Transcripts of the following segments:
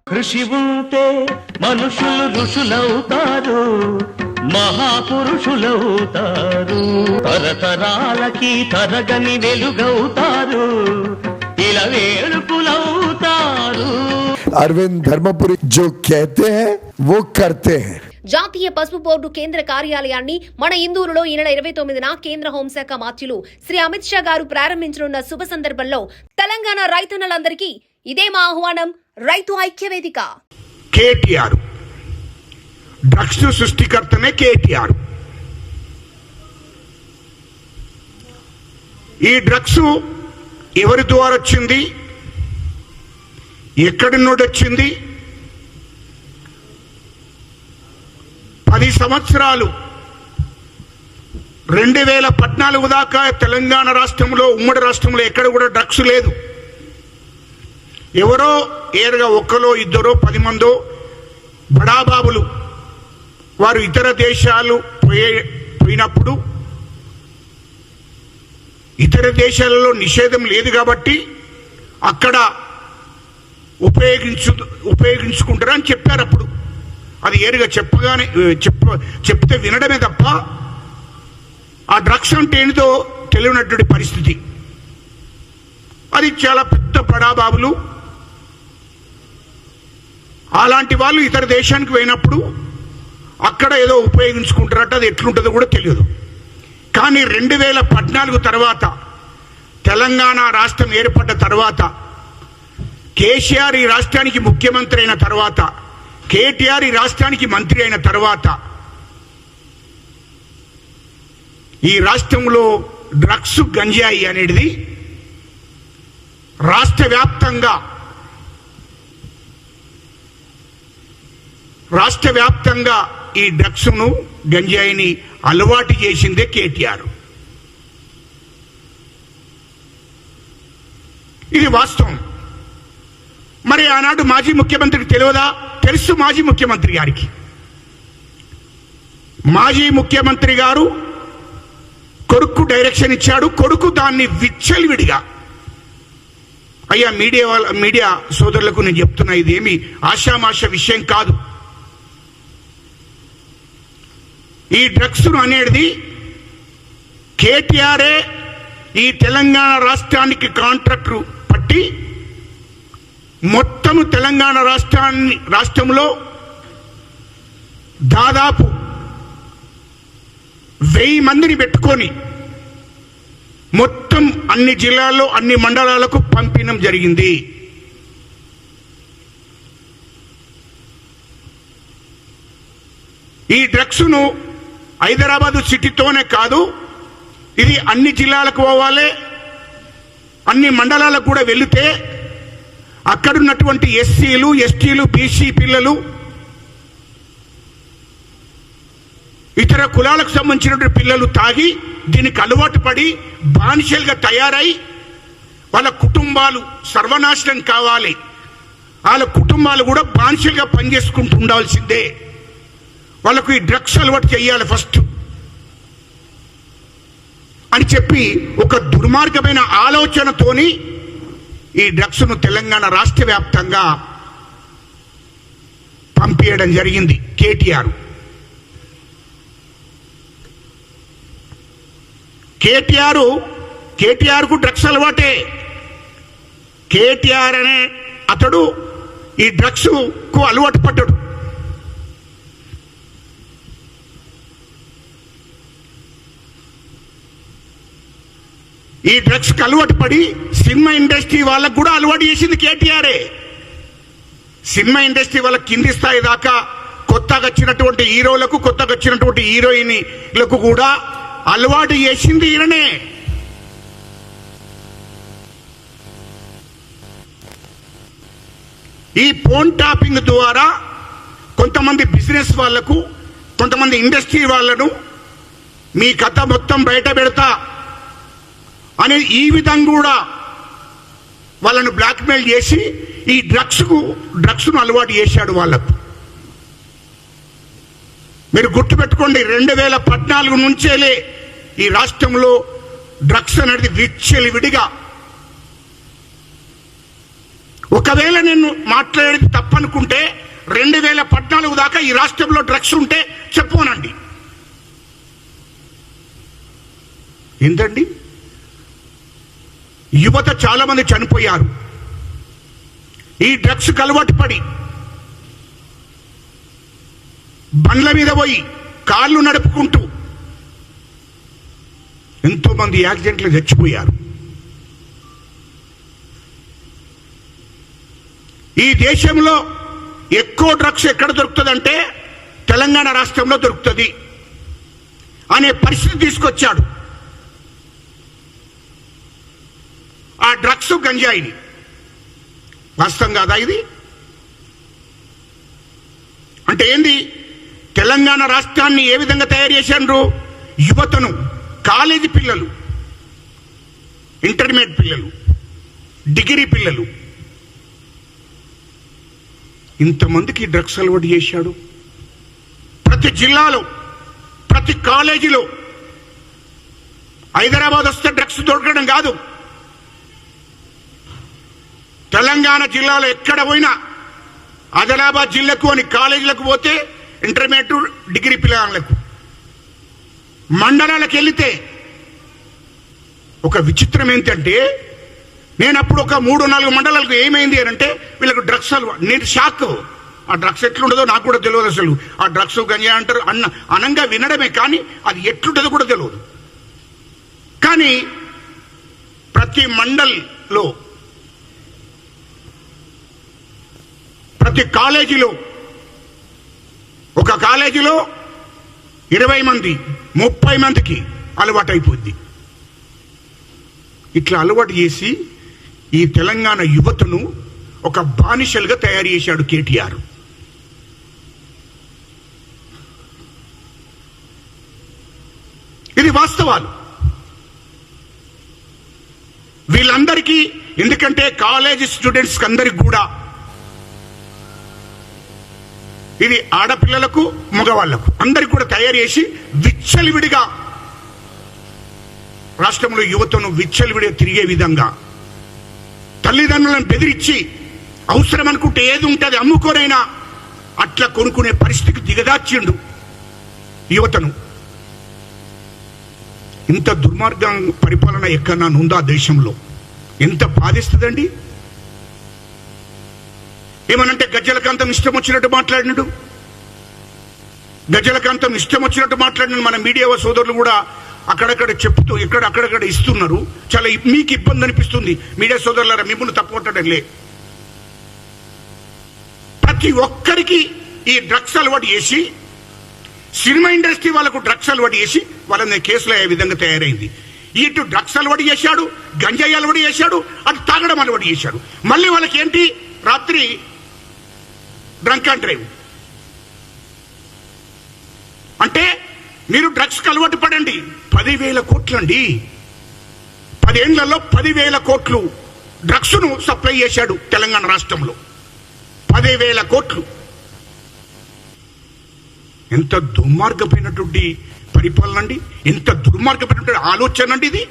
కృషి ఉంటే మనుషులు ఋషులవుతారు, మహాపురుషులవుతారు, తరతరాలకి తరగని వెలుగవుతారు, ఇలా వేడుకులవుతారు. अरविंद धर्मपुरी जो कहते हैं वो करते हैं. జాతీయ పసుపు బోర్డు కేంద్ర కార్యాలయాన్ని మన ఇందూరులో ఈ నెల 29న కేంద్ర హోంశాఖ మంత్రులు శ్రీ అమిత్ షా గారు ప్రారంభించనున్న శుభ సందర్భంలో తెలంగాణ రైతన్నలందరికీ ఇదే మా ఆహ్వానం. రైతు ఐక్య వేదిక. కేటీఆర్ డ్రగ్స్ సృష్టికర్తనే కేటీఆర్. ఈ డ్రగ్స్ ఎవరి ద్వారా వచ్చింది, ఎక్కడి నుండి వచ్చింది? 10 సంవత్సరాలు 2014 దాకా తెలంగాణ రాష్ట్రంలో, ఉమ్మడి రాష్ట్రంలో ఎక్కడ కూడా డ్రగ్స్ లేదు. ఎవరో ఏరుగా ఒక్కలో ఇద్దరో 10 మందో బడాబాబులు వారు ఇతర దేశాలు పోయినప్పుడు, ఇతర దేశాలలో నిషేధం లేదు కాబట్టి అక్కడ ఉపయోగించుకుంటారని చెప్పారు. అప్పుడు అది ఏరుగా చెప్తే వినడమే తప్ప ఆ డ్రగ్స్ అంటే ఏంటో తెలియనటువంటి పరిస్థితి. అది చాలా పెద్ద బడాబాబులు, అలాంటి వాళ్ళు ఇతర దేశానికి పోయినప్పుడు అక్కడ ఏదో ఉపయోగించుకుంటారట. అది ఎట్లుంటుందో కూడా తెలియదు. కానీ 2014 తర్వాత తెలంగాణ రాష్ట్రం ఏర్పడ్డ తర్వాత, కేసీఆర్ ఈ రాష్ట్రానికి ముఖ్యమంత్రి అయిన తర్వాత, కేటీఆర్ ఈ రాష్ట్రానికి మంత్రి అయిన తర్వాత ఈ రాష్ట్రంలో డ్రగ్స్, గంజాయి అనేది రాష్ట్ర వ్యాప్తంగా ఈ డ్రగ్స్ను, గంజాయిని అలవాటు చేసిందే కేటీఆర్. ఇది వాస్తవం. మరి ఆనాడు మాజీ ముఖ్యమంత్రికి తెలియదా? తెలుసు మాజీ ముఖ్యమంత్రి గారికి. మాజీ ముఖ్యమంత్రి గారు కొడుకు డైరెక్షన్ ఇచ్చాడు. కొడుకు దాన్ని విచ్చలవిడిగా, అయ్యా మీడియా సోదరులకు నేను చెప్తున్నా, ఇదేమి ఆషామాష విషయం కాదు. ఈ డ్రగ్స్ అనేది కేటీఆరే ఈ తెలంగాణ రాష్ట్రానికి కాంట్రాక్టు పట్టి మొత్తం తెలంగాణ రాష్ట్రంలో దాదాపు 1000 మందిని పెట్టుకొని మొత్తం అన్ని జిల్లాల్లో, అన్ని మండలాలకు పంపించడం జరిగింది. ఈ డ్రగ్స్ను హైదరాబాదు సిటీతోనే కాదు, ఇది అన్ని జిల్లాలకు పోవాలి, అన్ని మండలాలకు కూడా వెళితే అక్కడున్నటువంటి ఎస్సీలు, ఎస్టీలు, బీసీ పిల్లలు, ఇతర కులాలకు సంబంధించినటువంటి పిల్లలు తాగి దీనికి అలవాటు పడి బానిసలుగా తయారై వాళ్ళ కుటుంబాలు సర్వనాశనం కావాలి, వాళ్ళ కుటుంబాలు కూడా బానిసలుగా పనిచేసుకుంటూ ఉండాల్సిందే. వాళ్ళకు ఈ డ్రగ్స్ అలవాటు చేయాలి ఫస్ట్ అని చెప్పి ఒక దుర్మార్గమైన ఆలోచనతోని ఈ డ్రగ్స్ను తెలంగాణ రాష్ట్ర వ్యాప్తంగా పంపించడం జరిగింది కేటీఆర్. కేటీఆర్కు డ్రగ్స్ అలవాటే. కేటీఆర్ అనే అతడు ఈ డ్రగ్స్కు అలవాటు పడ్డాడు. ఈ డ్రగ్స్కి అలవాటు పడి సినిమా ఇండస్ట్రీ వాళ్ళకు కూడా అలవాటు చేసింది కేటీఆరే. సినిమా ఇండస్ట్రీ వాళ్ళ కింది స్థాయి దాకా కొత్తగా వచ్చినటువంటి హీరోలకు, కొత్తగా వచ్చినటువంటి హీరోయిన్లకు కూడా అలవాటు చేసింది ఈయననే. ఈ ఫోన్ టాపింగ్ ద్వారా కొంతమంది బిజినెస్ వాళ్లకు, కొంతమంది ఇండస్ట్రీ వాళ్ళను మీ కథ మొత్తం బయట పెడతా అనే ఈ విధంగా కూడా వాళ్ళను బ్లాక్మెయిల్ చేసి ఈ డ్రగ్స్ను అలవాటు చేశాడు వాళ్ళకు. మీరు గుర్తుపెట్టుకోండి, 2014 నుంచేలే ఈ రాష్ట్రంలో డ్రగ్స్ అనేది విచ్చలవిడిగా. ఒకవేళ నేను మాట్లాడేది తప్ప తప్పనుకుంటే 2014 దాకా ఈ రాష్ట్రంలో డ్రగ్స్ ఉంటే చెప్పోనండి. ఏంటండి, యువత చాలా మంది చనిపోయారు ఈ డ్రగ్స్ అలవాటు పడి. బండ్ల మీద పోయి కార్లు నడుపుకుంటూ ఎంతో మంది యాక్సిడెంట్లు చచ్చిపోయారు. ఈ దేశంలో ఎక్కువ డ్రగ్స్ ఎక్కడ దొరుకుతుందంటే తెలంగాణ రాష్ట్రంలో దొరుకుతుంది అనే పరిస్థితి తీసుకొచ్చాడు. ఆ డ్రగ్స్ గంజాయిని. వాస్తవం కాదా ఇది? అంటే ఏంది? తెలంగాణ రాష్ట్రాన్ని ఏ విధంగా తయారు చేశారు? యువతను, కాలేజీ పిల్లలు, ఇంటర్మీడియట్ పిల్లలు, డిగ్రీ పిల్లలు, ఇంతమందికి డ్రగ్స్ అలవాటు చేశాడు. ప్రతి జిల్లాలో, ప్రతి కాలేజీలో. హైదరాబాద్ వస్తే డ్రగ్స్ దొరకడం కాదు, తెలంగాణ జిల్లాలో ఎక్కడ పోయినా ఆదిలాబాద్ జిల్లాకు అని కాలేజీలకు పోతే ఇంటర్మీడియట్ డిగ్రీ పిల్లలకు, మండలాలకు వెళితే ఒక విచిత్రం ఏంటంటే, నేను అప్పుడు ఒక 3-4 మండలాలకు ఏమైంది అని అంటే వీళ్ళకు డ్రగ్స్ అలవాటు. నేను షాక్. ఆ డ్రగ్స్ ఎట్లుండదో నాకు కూడా తెలియదు. అసలు ఆ డ్రగ్స్ గంజా అంటారు అనంగా వినడమే, కానీ అది ఎట్లుంటుందో కూడా తెలియదు. కానీ ప్రతి మండల్లో, ప్రతి కాలేజీలో, ఒక కాలేజీలో 20 మంది 30 మందికి అలవాటు అయిపోయింది. ఇట్లా అలవాటు చేసి ఈ తెలంగాణ యువతను ఒక బానిసలుగా తయారు చేశాడు కేటీఆర్. ఇది వాస్తవాలు. వీళ్ళందరికీ, ఎందుకంటే కాలేజ్ స్టూడెంట్స్ అందరికి కూడా ఇది ఆడపిల్లలకు మగవాళ్లకు అందరికి కూడా తయారు చేసి విచ్చలివిడిగా రాష్ట్రంలో యువతను విచ్చలివిడిగా తిరిగే విధంగా తల్లిదండ్రులను బెదిరించి అవసరం అనుకుంటే ఏది ఉంటుంది అమ్ముకోనైనా అట్లా కొనుక్కునే పరిస్థితికి దిగదార్చిండు యువతను. ఇంత దుర్మార్గం పరిపాలన ఎక్కడన్నా ఉందా దేశంలో? ఎంత బాధిస్తుందండి. ఏమనంటే గజ్జలకాంతం ఇష్టం వచ్చినట్టు మాట్లాడినాడు, గజ్జలకాంతం ఇష్టం వచ్చినట్టు మాట్లాడినాడు. మన మీడియా సోదరులు కూడా అక్కడక్కడ చెప్తూ అక్కడక్కడ ఇస్తున్నారు. చాలా మీకు ఇబ్బంది అనిపిస్తుంది మీడియా సోదరులారా, మిమ్మల్ని తప్పొట్టడం లే. ప్రతి ఒక్కరికి ఈ డ్రగ్స్ అలవాటు చేసి, సినిమా ఇండస్ట్రీ వాళ్ళకు డ్రగ్స్ అలవాటు చేసి వాళ్ళని కేసులో అయ్యే విధంగా తయారైంది. ఇటు డ్రగ్స్ అలవాటు చేశాడు, గంజాయి అలవాటు చేశాడు, అటు తాగడం అలవాటు చేశాడు. మళ్ళీ వాళ్ళకి ఏంటి, రాత్రి డ్రంక్ అండ్ డ్రైవ్. అంటే మీరు డ్రగ్స్కి అలవాటు పడండి. 10,000 కోట్లు అండి, 10 ఏళ్లలో 10,000 కోట్లు డ్రగ్స్ను సప్లై చేశాడు తెలంగాణ రాష్ట్రంలో. 10,000 కోట్లు. ఎంత దుర్మార్గమైనటువంటి పరిపాలన అండి, ఎంత దుర్మార్గమైనటువంటి ఆలోచన అండి ఇది.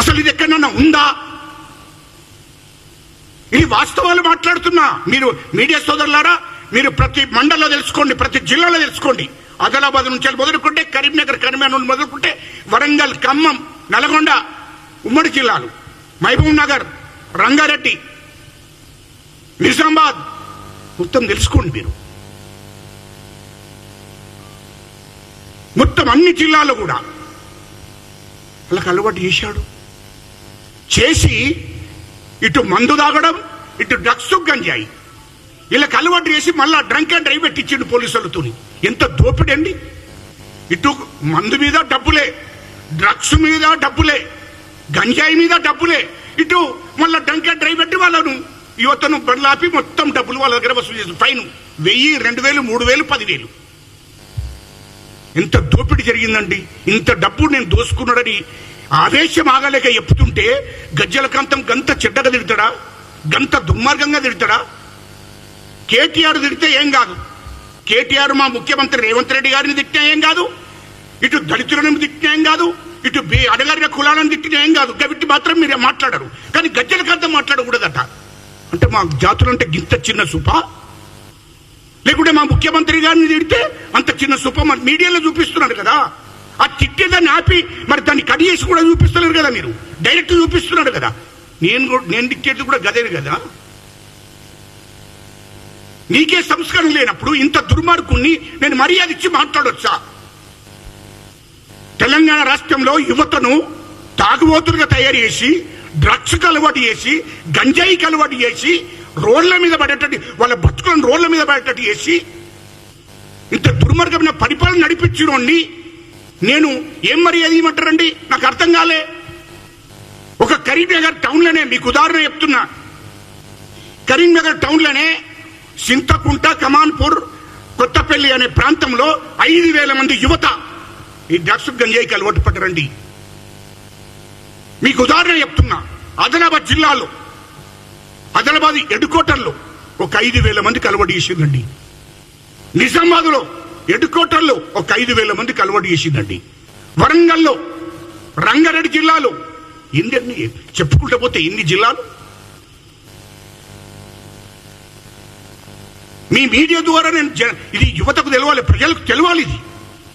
అసలు ఇది ఎక్కడన్నా ఉందా? ఇది వాస్తవాలు మాట్లాడుతున్నా. మీరు మీడియా సోదరులారా, మీరు ప్రతి మండలంలో తెలుసుకోండి, ప్రతి జిల్లాలో తెలుసుకోండి. ఆదిలాబాద్ నుంచి మొదలుకుంటే కరీంనగర్ నుండి మొదలుకుంటే వరంగల్, ఖమ్మం, నల్గొండ, ఉమ్మడి జిల్లాలు, మహబూబ్ నగర్, రంగారెడ్డి, నిజామాబాద్ మొత్తం తెలుసుకోండి మీరు. మొత్తం అన్ని జిల్లాలో కూడా వాళ్ళకి అలవాటు చేశాడు. చేసి ఇటు మందు తాగడం, ఇటు డ్రగ్స్, గంజాయి వీళ్ళకి అలవాటు చేసి మళ్ళా డ్రంక్ అండ్ డ్రైవ్ పెట్టించిండు పోలీసులతో. ఎంత దోపిడీ అండి. ఇటు మందు మీద డబ్బులే, డ్రగ్స్ మీద డబ్బులే, గంజాయి మీద డబ్బులే, ఇటు మళ్ళా డ్రంక్ అండ్ డ్రైవ్ పెట్టి వాళ్ళను యువతను బండ్లాపి మొత్తం డబ్బులు వాళ్ళ దగ్గర వసూలు చేసి ఫైన్ 1000, 2000, 3000, 10,000. ఎంత దోపిడీ జరిగిందండి. ఇంత డబ్బు నేను దోసుకున్నాడని ఆవేశం ఆగలేక చెప్తుంటే గజ్జలకాంతం గంత చెడ్డగా తిడతాడా, గంత దుర్మార్గంగా తిడతాడా? కేటీఆర్ తిడితే ఏం కాదు, కేటీఆర్ మా ముఖ్యమంత్రి రేవంత్ రెడ్డి గారిని తిట్టినా ఏం కాదు, ఇటు దళితులను తిట్టినా ఏం కాదు, ఇటు అడగారిన కులాలను తిట్టినా ఏం కాదు. గవిట్టి మాత్రం మీరు మాట్లాడరు. కానీ గజ్జలకాంతం మాట్లాడకూడదట. అంటే మా జాతులంటే గింత చిన్న సుప, లేకుంటే మా ముఖ్యమంత్రి గారిని తిడితే అంత చిన్న సుప మరి మీడియాలో చూపిస్తున్నారు కదా. ఆ తిట్టేదాన్ని ఆపి మరి దాన్ని కట్ చేసి కూడా చూపిస్తున్నారు కదా, మీరు డైరెక్ట్ చూపిస్తున్నారు కదా. నేను తిట్టేది కూడా గదే కదా. నీకే సంస్కారం లేనప్పుడు ఇంత దుర్మార్గుణ్ణి నేను మర్యాద ఇచ్చి మాట్లాడొచ్చా? తెలంగాణ రాష్ట్రంలో యువతను తాగుబోతులుగా తయారు చేసి, డ్రగ్స్కి అలవాటు చేసి, గంజాయికి అలవాటు చేసి, రోడ్ల మీద పడేటట్టు వాళ్ళ బతుకులను రోడ్ల మీద పడేటట్టు చేసి ఇంత దుర్మార్గమైన పరిపాలన నడిపించినోడిని నేను ఏం మర్యాద ఇవ్వమంటారండి? నాకు అర్థం కాలే. ఒక కరీంనగర్ టౌన్లోనే మీకు ఉదాహరణ చెప్తున్నా. కరీంనగర్ టౌన్లోనే సింతకుంట, కమాన్పూర్, కొత్తపల్లి అనే ప్రాంతంలో 5,000 మంది యువత ఈ డ్రగ్స్ గంజాయికి అలవాటు పడ్డారండి. మీకు ఉదాహరణ చెప్తున్నా. ఆదిలాబాద్ జిల్లాలో ఆదిలాబాద్ హెడ్ క్వార్టర్లో ఒక 5,000 మందికి అలవాటు చేసిందండి. నిజామాబాద్లో హెడ్ క్వార్టర్లో ఒక 5,000 మందికి అలవాటు చేసిందండి. వరంగల్లో, రంగారెడ్డి జిల్లాలో ఎన్ని చెప్పుకుంటూ పోతే ఎన్ని జిల్లాలు. మీ మీడియా ద్వారా నేను ఇది యువతకు తెలవాలి, ప్రజలకు తెలవాలి. ఇది